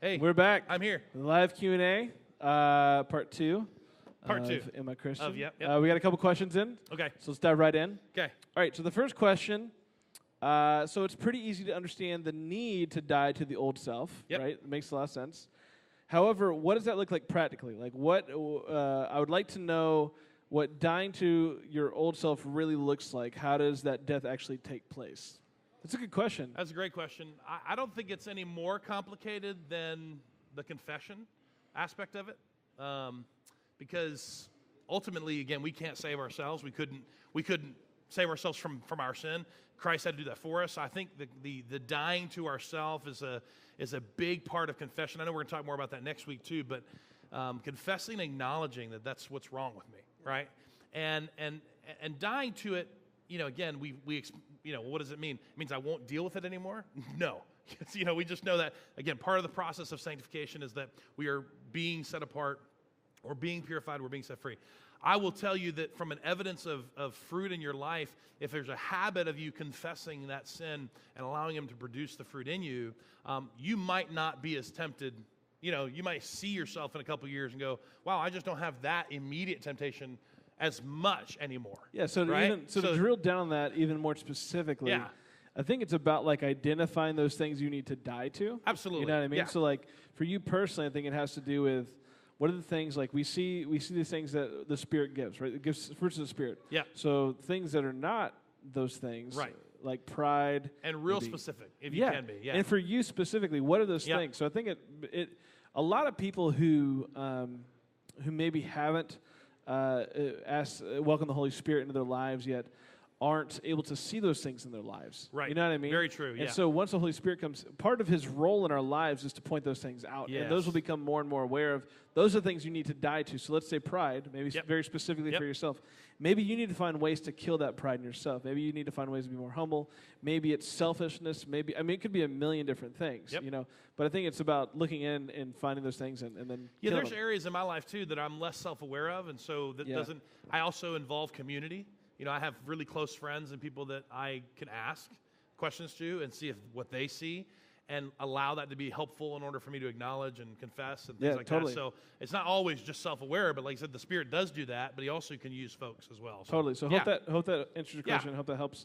Hey, We're back. I'm here. Live Q&A, part two. Part two. Am I Christian? Yep. We got a couple questions in. Okay. So let's dive right in. Okay. All right, so the first question, so it's pretty easy to understand the need to die to the old self, Yep. right? It makes a lot of sense. However, what does that look like practically? Like what, I would like to know what dying to your old self really looks like. How does that death actually take place? That's a good question. That's a great question. I don't think it's any more complicated than the confession aspect of it, because ultimately, again, we can't save ourselves. We couldn't save ourselves from our sin. Christ had to do that for us. I think the dying to ourself is a big part of confession. I know we're going to talk more about that next week too, but confessing and acknowledging that that's what's wrong with me, right? And dying to it, again, what does it mean? It means I won't deal with it anymore? No. We just know that, again, part of the process of sanctification is that we are being set apart, or being purified, we're being set free. I will tell you that from an evidence of fruit in your life, if there's a habit of you confessing that sin and allowing him to produce the fruit in you, you might not be as tempted. You might see yourself in a couple years and go, wow, I just don't have that immediate temptation as much anymore. Yeah, so right? to drill down on that even more specifically, yeah. I think it's about like identifying those things you need to die to. Absolutely. You know what I mean? Yeah. So like for you personally, I think it has to do with what are the things like we see these things that the Spirit gives, right? It gives fruits of the Spirit. Yeah. So things that are not those things, right, like pride, and real specific, if you can be. Yeah. And for you specifically, what are those things? So I think it a lot of people who maybe haven't welcome the Holy Spirit into their lives yet aren't able to see those things in their lives. Right. You know what I mean? Very true, yeah. And so once the Holy Spirit comes, part of his role in our lives is to point those things out. Yes. And those will become more and more aware of. Those are things you need to die to. So let's say pride, maybe very specifically for yourself. Maybe you need to find ways to kill that pride in yourself. Maybe you need to find ways to be more humble. Maybe it's selfishness. It could be a million different things, But I think it's about looking in and finding those things and then there's areas in my life, too, that I'm less self-aware of. And so that doesn't – I also involve community. I have really close friends and people that I can ask questions to and see what they see and allow that to be helpful in order for me to acknowledge and confess and things like that. So it's not always just self-aware, but like I said, the Spirit does do that, but he also can use folks as well. So, totally. So hope that answers your question. Hope that helps.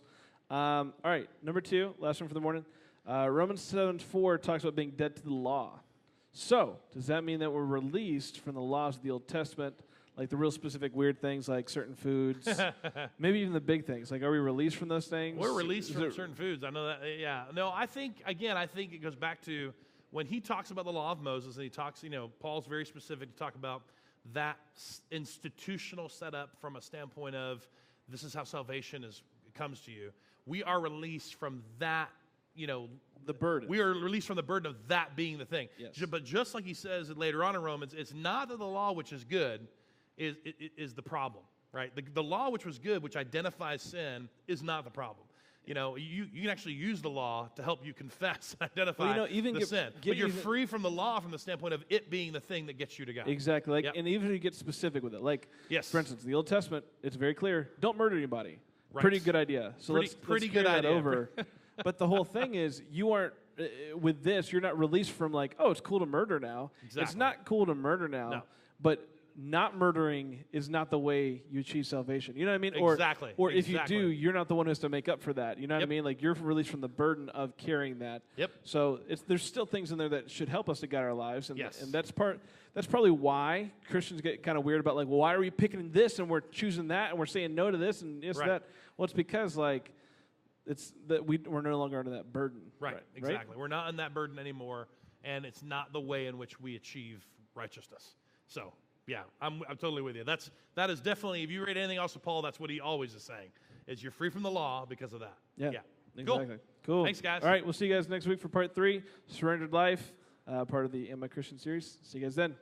All right, number 2, last one for the morning. Romans 7:4 talks about being dead to the law. So does that mean that we're released from the laws of the Old Testament, like the real specific weird things like certain foods, maybe even the big things? Like, are we released from those things? We're released from certain foods. I know that, yeah. No, I think it goes back to when he talks about the law of Moses, and he talks, Paul's very specific to talk about that institutional setup from a standpoint of this is how salvation comes to you. We are released from that, the burden. We are released from the burden of that being the thing. Yes. But just like he says later on in Romans, it's not that the law which is good is the problem, right? The law which was good, which identifies sin, is not the problem. You can actually use the law to help you confess and identify the sin. But you're free from the law from the standpoint of it being the thing that gets you to God. Exactly. And even if you get specific with it. Like, for instance, the Old Testament, it's very clear, don't murder anybody. Right. Pretty good idea. So let's good carry that idea. over. But the whole thing is, you aren't, with this, you're not released from like, oh, it's cool to murder now. Exactly. It's not cool to murder now. But not murdering is not the way you achieve salvation. You know what I mean? Exactly. Or if you do, you're not the one who has to make up for that. You know what I mean? Like, you're released from the burden of carrying that. Yep. So there's still things in there that should help us to guide our lives. And, yes. And that's probably why Christians get kind of weird about, like, well, why are we picking this and we're choosing that and we're saying no to this and this, that? Well, it's because, like, it's that we're no longer under that burden. Right, exactly. We're not in that burden anymore, and it's not the way in which we achieve righteousness. So, yeah, I'm totally with you. That is definitely, if you read anything else with Paul, that's what he always is saying, is you're free from the law because of that. Yeah. Exactly. Cool. Thanks, guys. All right, we'll see you guys next week for part 3, Surrendered Life, part of the Am I Christian series. See you guys then.